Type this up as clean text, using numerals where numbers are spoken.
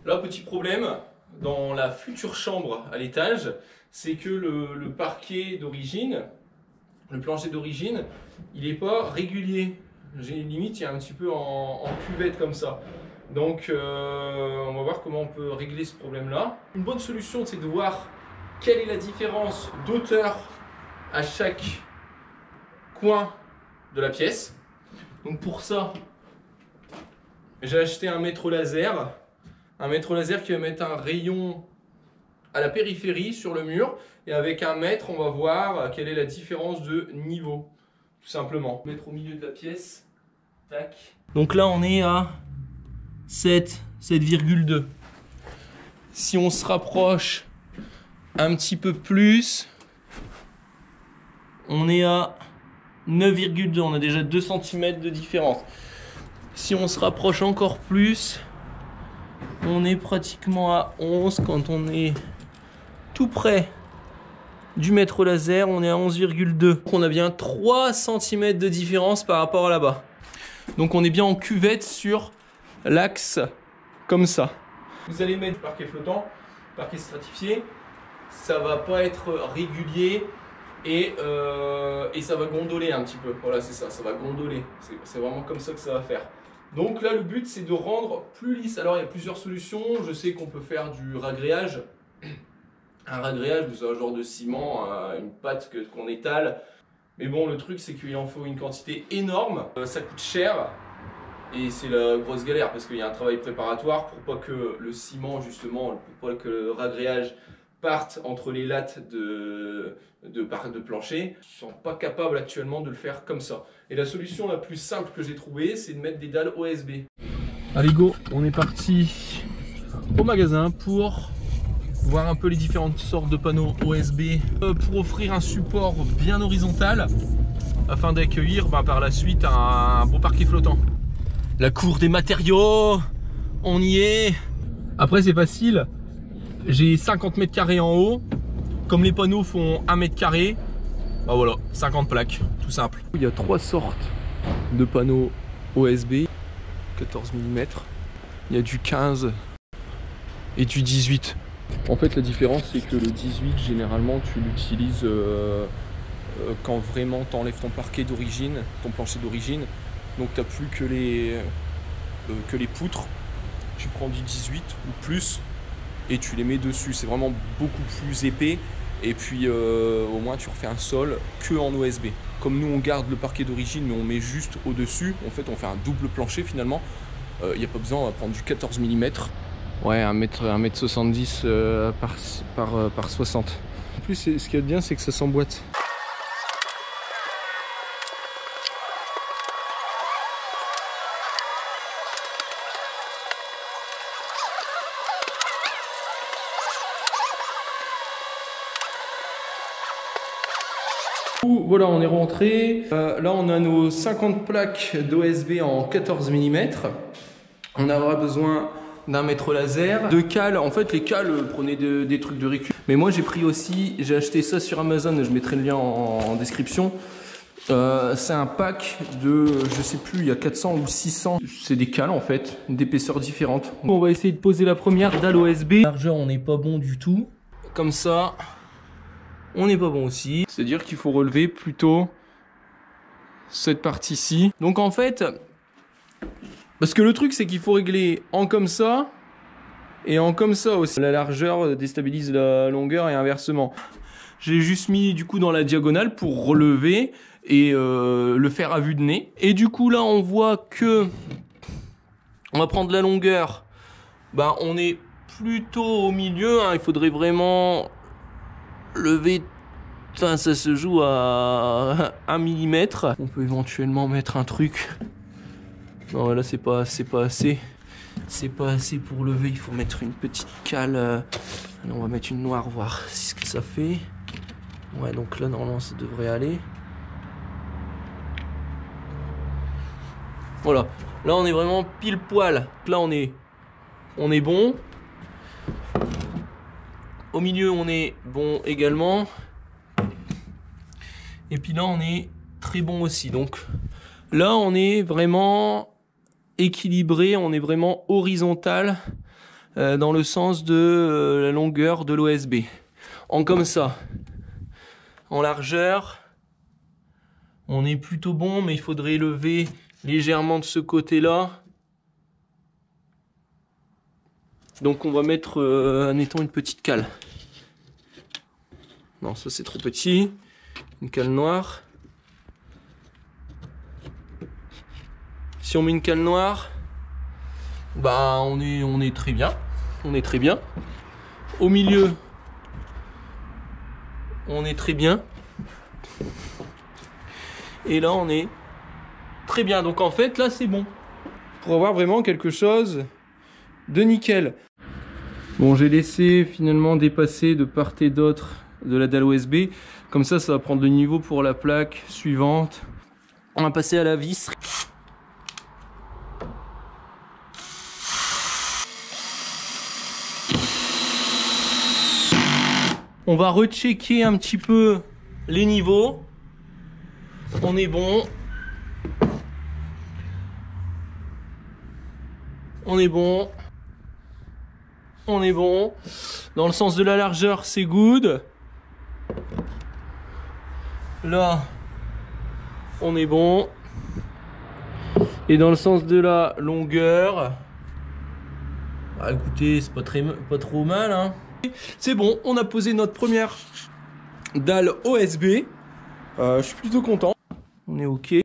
Là, petit problème, dans la future chambre à l'étage, c'est que le parquet d'origine, le plancher d'origine, il n'est pas régulier. J'ai une limite, il y a un petit peu en cuvette comme ça. Donc on va voir comment on peut régler ce problème-là. Une bonne solution, c'est de voir quelle est la différence d'auteur à chaque coin de la pièce. Donc pour ça, j'ai acheté un mètre laser. Un mètre laser qui va mettre un rayon à la périphérie sur le mur. Et avec un mètre, on va voir quelle est la différence de niveau. Tout simplement. Mettre au milieu de la pièce. Tac. Donc là, on est à 7,2. Si on se rapproche un petit peu plus, on est à 9,2. On a déjà 2 cm de différence. Si on se rapproche encore plus, on est pratiquement à 11. Quand on est tout près du mètre laser, on est à 11,2. On a bien 3 cm de différence par rapport à là-bas. Donc on est bien en cuvette sur l'axe comme ça. Vous allez mettre du parquet flottant, parquet stratifié. Ça va pas être régulier et ça va gondoler un petit peu. Voilà, c'est ça, ça va gondoler. C'est vraiment comme ça que ça va faire. Donc là, le but, c'est de rendre plus lisse. Alors, il y a plusieurs solutions. Je sais qu'on peut faire du ragréage. Un ragréage, c'est un genre de ciment, une pâte qu'on étale. Mais bon, le truc, c'est qu'il en faut une quantité énorme. Ça coûte cher. Et c'est la grosse galère parce qu'il y a un travail préparatoire pour pas que le ciment, justement, pour pas que le ragréage parte entre les lattes de plancher. Ils ne sont pas capables actuellement de le faire comme ça. Et la solution la plus simple que j'ai trouvée, c'est de mettre des dalles OSB. Allez go, on est parti au magasin pour voir un peu les différentes sortes de panneaux OSB pour offrir un support bien horizontal afin d'accueillir par la suite un beau parquet flottant. La cour des matériaux, on y est. Après c'est facile, j'ai 50 mètres carrés en haut. Comme les panneaux font 1 mètre carré, bah voilà, 50 plaques, tout simple. Il y a 3 sortes de panneaux OSB, 14 mm. Il y a du 15 et du 18. En fait la différence c'est que le 18 généralement tu l'utilises quand vraiment tu enlèves ton parquet d'origine, ton plancher d'origine. Donc tu n'as plus que les poutres. Tu prends du 18 ou plus et tu les mets dessus. C'est vraiment beaucoup plus épais. Et puis au moins tu refais un sol que en OSB. Comme nous on garde le parquet d'origine mais on met juste au dessus, en fait on fait un double plancher finalement. Il n'y a pas besoin, on va prendre du 14 mm. Ouais, 1m70 par 60. En plus ce qu'il y a de bien c'est que ça s'emboîte. Voilà, on est rentré. Là, on a nos 50 plaques d'OSB en 14 mm. On aura besoin d'un mètre laser, de cales. En fait, les cales, prenez des trucs de récup. Mais moi, j'ai pris aussi, j'ai acheté ça sur Amazon. Je mettrai le lien en description. C'est un pack de, je sais plus, il y a 400 ou 600. C'est des cales en fait, d'épaisseurs différentes. On va essayer de poser la première dalle OSB. La largeur, on n'est pas bon du tout. Comme ça. On n'est pas bon aussi. C'est-à-dire qu'il faut relever plutôt cette partie-ci. Donc en fait, parce que le truc c'est qu'il faut régler en comme ça et en comme ça aussi. La largeur déstabilise la longueur et inversement. J'ai juste mis du coup dans la diagonale pour relever et le faire à vue de nez. Et du coup là on voit que on va prendre la longueur. Ben, on est plutôt au milieu. Hein. Il faudrait vraiment lever, enfin, ça se joue à 1 mm. On peut éventuellement mettre un truc. Non, là c'est pas assez. C'est pas assez pour lever. Il faut mettre une petite cale. Allez, on va mettre une noire, voir ce que ça fait. Ouais, donc là normalement ça devrait aller. Voilà. Là on est vraiment pile poil. Là on est bon. Au milieu, on est bon également. Et puis là, on est très bon aussi. Donc là, on est vraiment équilibré, on est vraiment horizontal dans le sens de la longueur de l'OSB. En comme ça, en largeur, on est plutôt bon, mais il faudrait lever légèrement de ce côté-là. Donc on va mettre, admettons, une petite cale. Non, ça c'est trop petit. Une cale noire. Si on met une cale noire, bah on est très bien. On est très bien. Au milieu, on est très bien. Et là, on est très bien. Donc en fait, là, c'est bon. Pour avoir vraiment quelque chose de nickel. Bon, j'ai laissé finalement dépasser de part et d'autre de la dalle OSB. Comme ça va prendre le niveau pour la plaque suivante. On va passer à la vis. On va rechecker un petit peu les niveaux. On est bon. On est bon. On est bon. Dans le sens de la largeur, c'est good. Là, on est bon. Et dans le sens de la longueur, bah écoutez, c'est pas trop mal, hein. C'est bon, on a posé notre première dalle OSB. Je suis plutôt content. On est OK.